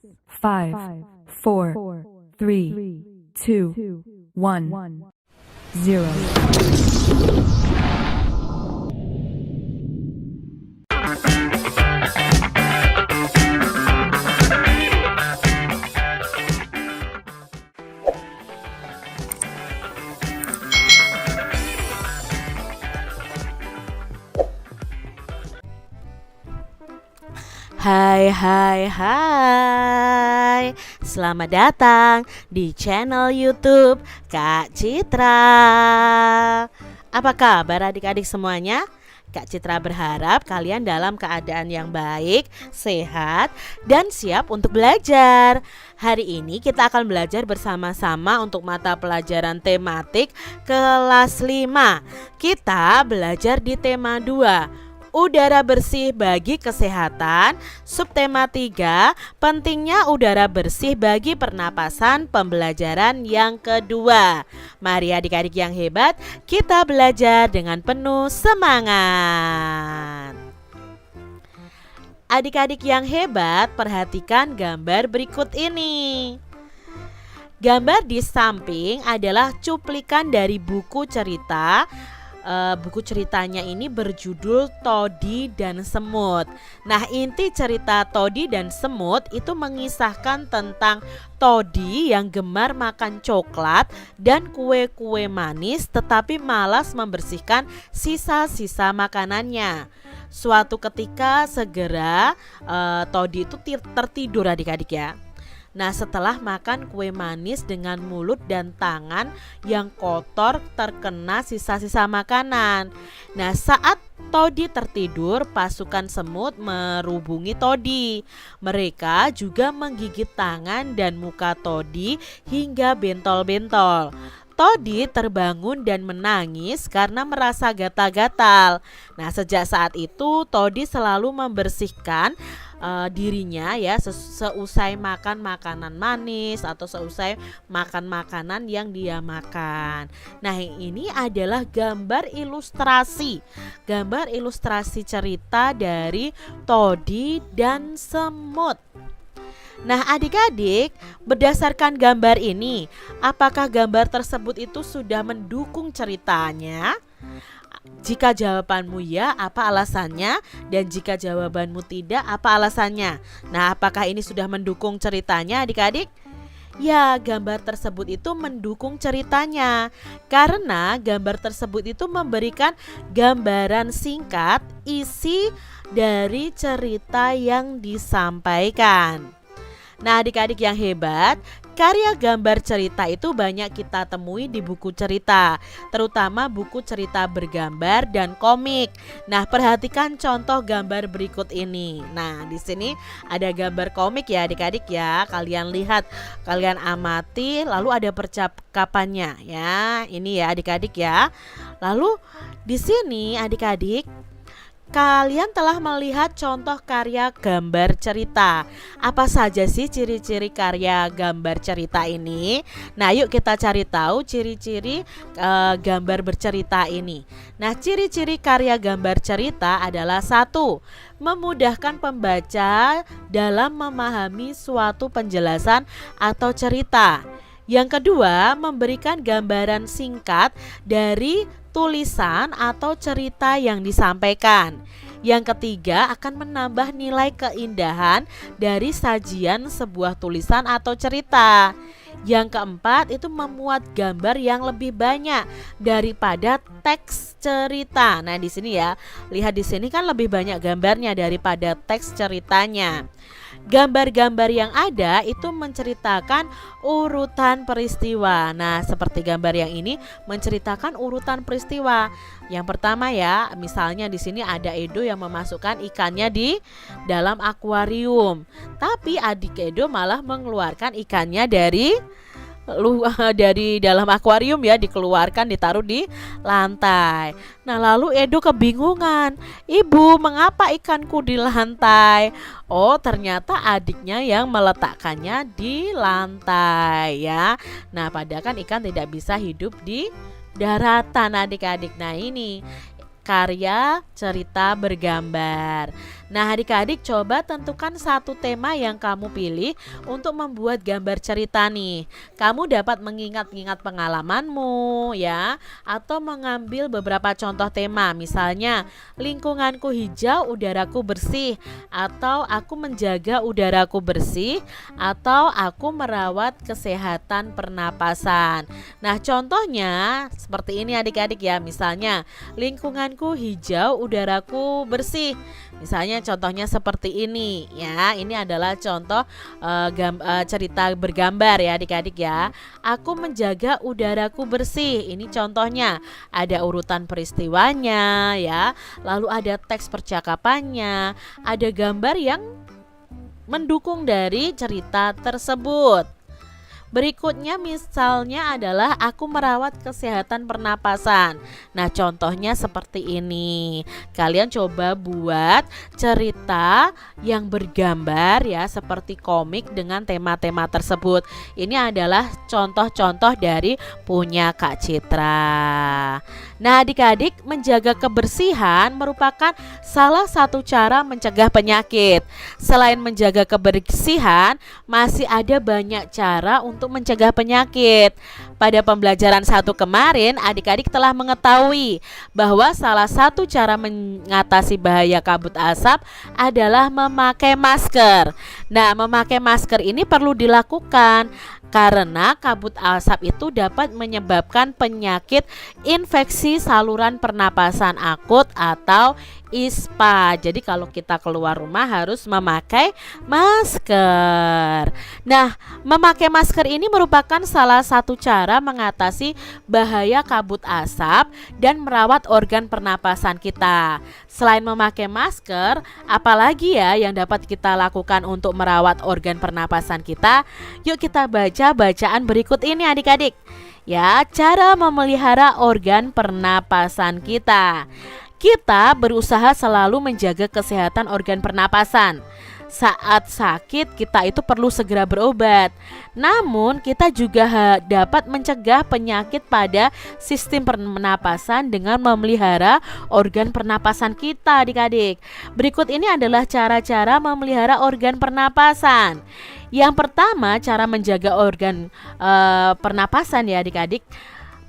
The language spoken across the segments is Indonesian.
5, 4, 3, 2, 1, 0. Hai hai hai, selamat datang di channel YouTube Kak Citra. Apa kabar adik-adik semuanya? Kak Citra berharap kalian dalam keadaan yang baik, sehat, dan siap untuk belajar. Hari ini kita akan belajar bersama-sama untuk mata pelajaran tematik kelas 5. Kita belajar di tema 2, udara bersih bagi kesehatan. Subtema 3, pentingnya udara bersih bagi pernapasan, pembelajaran yang kedua. Mari adik-adik yang hebat, kita belajar dengan penuh semangat. Adik-adik yang hebat, perhatikan gambar berikut ini. Gambar di samping adalah cuplikan dari buku cerita. Buku ceritanya ini berjudul Todi dan Semut. Nah, inti cerita Todi dan Semut itu mengisahkan tentang Todi yang gemar makan coklat dan kue-kue manis, tetapi malas membersihkan sisa-sisa makanannya. Suatu ketika Todi itu tertidur adik-adik ya. Nah, setelah makan kue manis dengan mulut dan tangan yang kotor terkena sisa-sisa makanan. Nah, saat Todi tertidur, pasukan semut merubungi Todi. Mereka juga menggigit tangan dan muka Todi hingga bentol-bentol. Todi terbangun dan menangis karena merasa gatal-gatal. Nah, sejak saat itu Todi selalu membersihkan dirinya ya seusai makan makanan manis atau seusai makan makanan yang dia makan. Nah, ini adalah gambar ilustrasi cerita dari Todi dan Semut. Nah, adik-adik, berdasarkan gambar ini, apakah gambar tersebut itu sudah mendukung ceritanya? Jika jawabanmu ya, apa alasannya? Dan jika jawabanmu tidak, apa alasannya? Nah, apakah ini sudah mendukung ceritanya adik-adik? Ya, gambar tersebut itu mendukung ceritanya karena gambar tersebut itu memberikan gambaran singkat isi dari cerita yang disampaikan. Nah, adik-adik yang hebat, karya gambar cerita itu banyak kita temui di buku cerita, terutama buku cerita bergambar dan komik. Nah, perhatikan contoh gambar berikut ini. Nah, di sini ada gambar komik ya adik-adik ya. Kalian lihat, kalian amati, lalu ada percakapannya ya. Ini ya adik-adik ya. Lalu di sini adik-adik, kalian telah melihat contoh karya gambar cerita. Apa saja sih ciri-ciri karya gambar cerita ini? Nah, yuk kita cari tahu ciri-ciri gambar bercerita ini. Nah, ciri-ciri karya gambar cerita adalah 1, memudahkan pembaca dalam memahami suatu penjelasan atau cerita. Yang kedua, memberikan gambaran singkat dari tulisan atau cerita yang disampaikan. Yang ketiga, akan menambah nilai keindahan dari sajian sebuah tulisan atau cerita. Yang keempat, itu memuat gambar yang lebih banyak daripada teks cerita. Nah, di sini ya, lihat di sini kan lebih banyak gambarnya daripada teks ceritanya. Gambar-gambar yang ada itu menceritakan urutan peristiwa. Nah, seperti gambar yang ini menceritakan urutan peristiwa. Yang pertama ya, misalnya di sini ada Edo yang memasukkan ikannya di dalam akuarium. Tapi adik Edo malah mengeluarkan ikannya dari dalam akuarium ya, dikeluarkan ditaruh di lantai. Nah, lalu Edo kebingungan, "Ibu, mengapa ikanku di lantai?" Oh, ternyata adiknya yang meletakkannya di lantai ya. Nah, padahal kan ikan tidak bisa hidup di daratan adik-adik. Nah, ini karya cerita bergambar. Nah, adik-adik coba tentukan satu tema yang kamu pilih untuk membuat gambar cerita nih. Kamu dapat mengingat-ingat pengalamanmu ya, atau mengambil beberapa contoh tema. Misalnya, lingkunganku hijau, udaraku bersih, atau aku menjaga udaraku bersih, atau aku merawat kesehatan pernapasan. Nah, contohnya seperti ini adik-adik ya. Misalnya, lingkunganku hijau, udaraku bersih. Misalnya contohnya seperti ini ya. Ini adalah contoh cerita bergambar ya adik-adik ya. Aku menjaga udaraku bersih. Ini contohnya. Ada urutan peristiwanya ya. Lalu ada teks percakapannya. Ada gambar yang mendukung dari cerita tersebut. Berikutnya misalnya adalah aku merawat kesehatan pernapasan. Nah, contohnya seperti ini. Kalian coba buat cerita yang bergambar ya, seperti komik dengan tema-tema tersebut. Ini adalah contoh-contoh dari punya Kak Citra. Nah, adik-adik, menjaga kebersihan merupakan salah satu cara mencegah penyakit. Selain menjaga kebersihan, masih ada banyak cara untuk mencegah penyakit. Pada pembelajaran 1 kemarin, adik-adik telah mengetahui bahwa salah satu cara mengatasi bahaya kabut asap adalah memakai masker. Nah, memakai masker ini perlu dilakukan karena kabut asap itu dapat menyebabkan penyakit infeksi saluran pernapasan akut atau ISPA. Jadi kalau kita keluar rumah harus memakai masker. Nah, memakai masker ini merupakan salah satu cara mengatasi bahaya kabut asap dan merawat organ pernapasan kita. Selain memakai masker, apalagi ya yang dapat kita lakukan untuk merawat organ pernapasan kita? Yuk kita baca bacaan berikut ini adik-adik. Ya, cara memelihara organ pernapasan kita. Kita berusaha selalu menjaga kesehatan organ pernapasan. Saat sakit kita itu perlu segera berobat. Namun kita juga dapat mencegah penyakit pada sistem pernapasan dengan memelihara organ pernapasan kita adik-adik. Berikut ini adalah cara-cara memelihara organ pernapasan. Yang pertama, cara menjaga organ pernapasan ya adik-adik.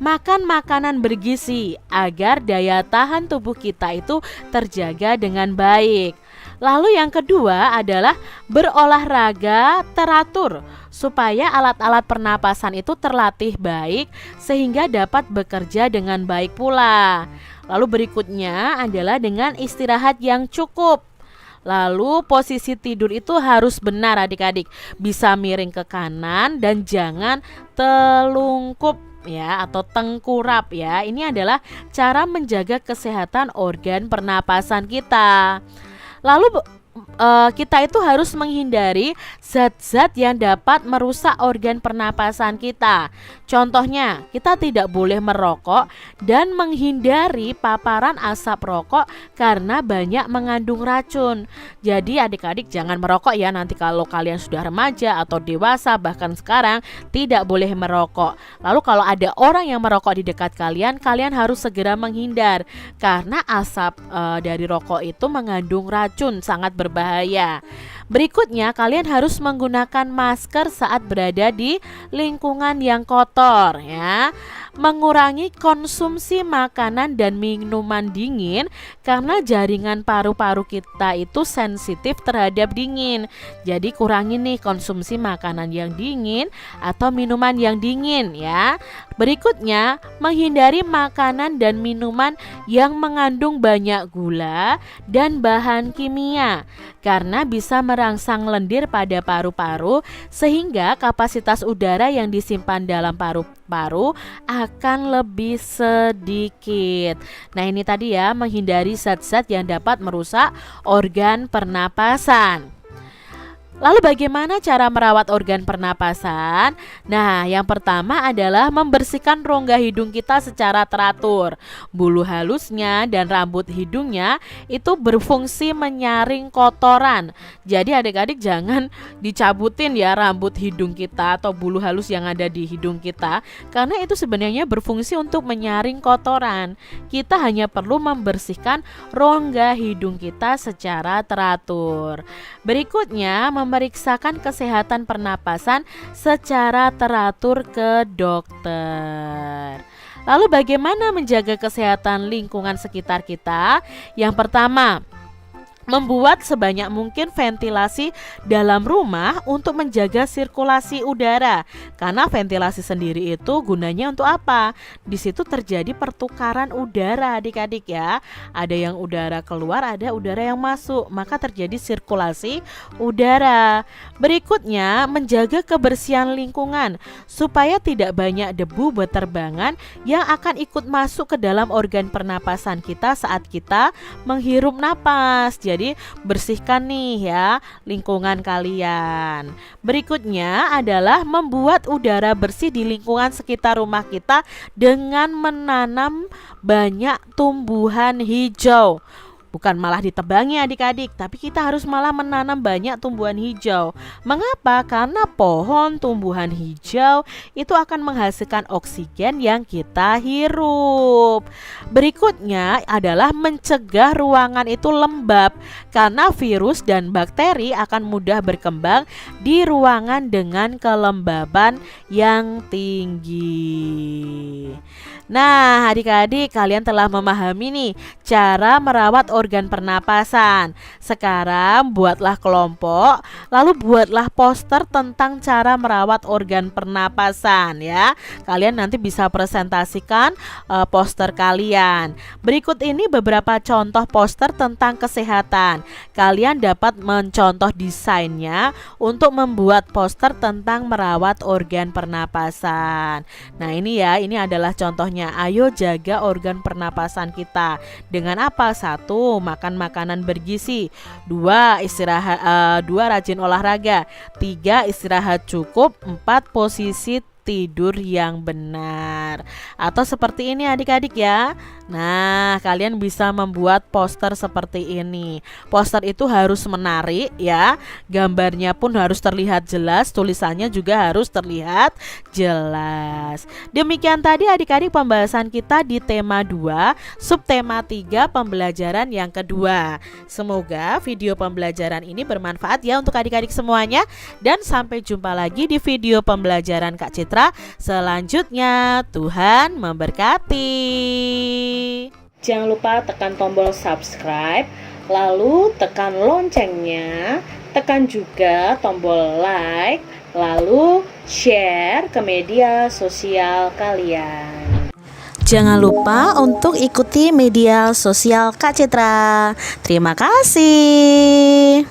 Makan makanan bergizi agar daya tahan tubuh kita itu terjaga dengan baik. Lalu yang kedua adalah berolahraga teratur supaya alat-alat pernapasan itu terlatih baik sehingga dapat bekerja dengan baik pula. Lalu berikutnya adalah dengan istirahat yang cukup. Lalu posisi tidur itu harus benar adik-adik. Bisa miring ke kanan dan jangan telungkup ya atau tengkurap ya. Ini adalah cara menjaga kesehatan organ pernapasan kita. Lalu kita itu harus menghindari zat-zat yang dapat merusak organ pernapasan kita. Contohnya, kita tidak boleh merokok dan menghindari paparan asap rokok karena banyak mengandung racun. Jadi adik-adik jangan merokok ya, nanti kalau kalian sudah remaja atau dewasa bahkan sekarang tidak boleh merokok. Lalu kalau ada orang yang merokok di dekat kalian, kalian harus segera menghindar karena asap dari rokok itu mengandung racun, sangat berbahaya. Berikutnya, kalian harus menggunakan masker saat berada di lingkungan yang kotor ya. Mengurangi konsumsi makanan dan minuman dingin karena jaringan paru-paru kita itu sensitif terhadap dingin. Jadi kurangi nih konsumsi makanan yang dingin atau minuman yang dingin ya. Berikutnya, menghindari makanan dan minuman yang mengandung banyak gula dan bahan kimia karena bisa merangsang lendir pada paru-paru sehingga kapasitas udara yang disimpan dalam paru-paru akan lebih sedikit. Nah, ini tadi ya, menghindari zat-zat yang dapat merusak organ pernapasan. Lalu bagaimana cara merawat organ pernapasan? Nah, yang pertama adalah membersihkan rongga hidung kita secara teratur. Bulu halusnya dan rambut hidungnya itu berfungsi menyaring kotoran. Jadi adik-adik jangan dicabutin ya rambut hidung kita atau bulu halus yang ada di hidung kita, karena itu sebenarnya berfungsi untuk menyaring kotoran. Kita hanya perlu membersihkan rongga hidung kita secara teratur. Berikutnya, memeriksakan kesehatan pernapasan secara teratur ke dokter. Lalu bagaimana menjaga kesehatan lingkungan sekitar kita? Yang pertama, membuat sebanyak mungkin ventilasi dalam rumah untuk menjaga sirkulasi udara. Karena ventilasi sendiri itu gunanya untuk apa? Di situ terjadi pertukaran udara adik-adik ya. Ada yang udara keluar, ada udara yang masuk, maka terjadi sirkulasi udara. Berikutnya, menjaga kebersihan lingkungan supaya tidak banyak debu berterbangan yang akan ikut masuk ke dalam organ pernapasan kita saat kita menghirup napas. Jadi bersihkan nih ya lingkungan kalian. Berikutnya adalah membuat udara bersih di lingkungan sekitar rumah kita dengan menanam banyak tumbuhan hijau. Bukan malah ditebangi adik-adik, tapi kita harus malah menanam banyak tumbuhan hijau. Mengapa? Karena pohon tumbuhan hijau itu akan menghasilkan oksigen yang kita hirup. Berikutnya adalah mencegah ruangan itu lembab, karena virus dan bakteri akan mudah berkembang di ruangan dengan kelembaban yang tinggi. Nah, adik-adik, kalian telah memahami nih cara merawat organ pernapasan. Sekarang buatlah kelompok, lalu buatlah poster tentang cara merawat organ pernapasan ya. Kalian nanti bisa presentasikan poster kalian. Berikut ini beberapa contoh poster tentang kesehatan. Kalian dapat mencontoh desainnya untuk membuat poster tentang merawat organ pernapasan. Nah, ini ya, ini adalah contohnya. Ayo jaga organ pernapasan kita. Dengan apa? 1. Makan makanan bergizi. 2. Rajin olahraga. 3. Istirahat cukup. 4. Posisi tidur yang benar. Atau seperti ini adik-adik ya. Nah, kalian bisa membuat poster seperti ini. Poster itu harus menarik ya. Gambarnya pun harus terlihat jelas, tulisannya juga harus terlihat jelas. Demikian tadi adik-adik pembahasan kita di tema 2, subtema 3 pembelajaran yang kedua. Semoga video pembelajaran ini bermanfaat ya untuk adik-adik semuanya, dan sampai jumpa lagi di video pembelajaran Kak Citra selanjutnya. Tuhan memberkati. Jangan lupa tekan tombol subscribe, lalu tekan loncengnya, tekan juga tombol like, lalu share ke media sosial kalian. Jangan lupa untuk ikuti media sosial Kak Citra. Terima kasih.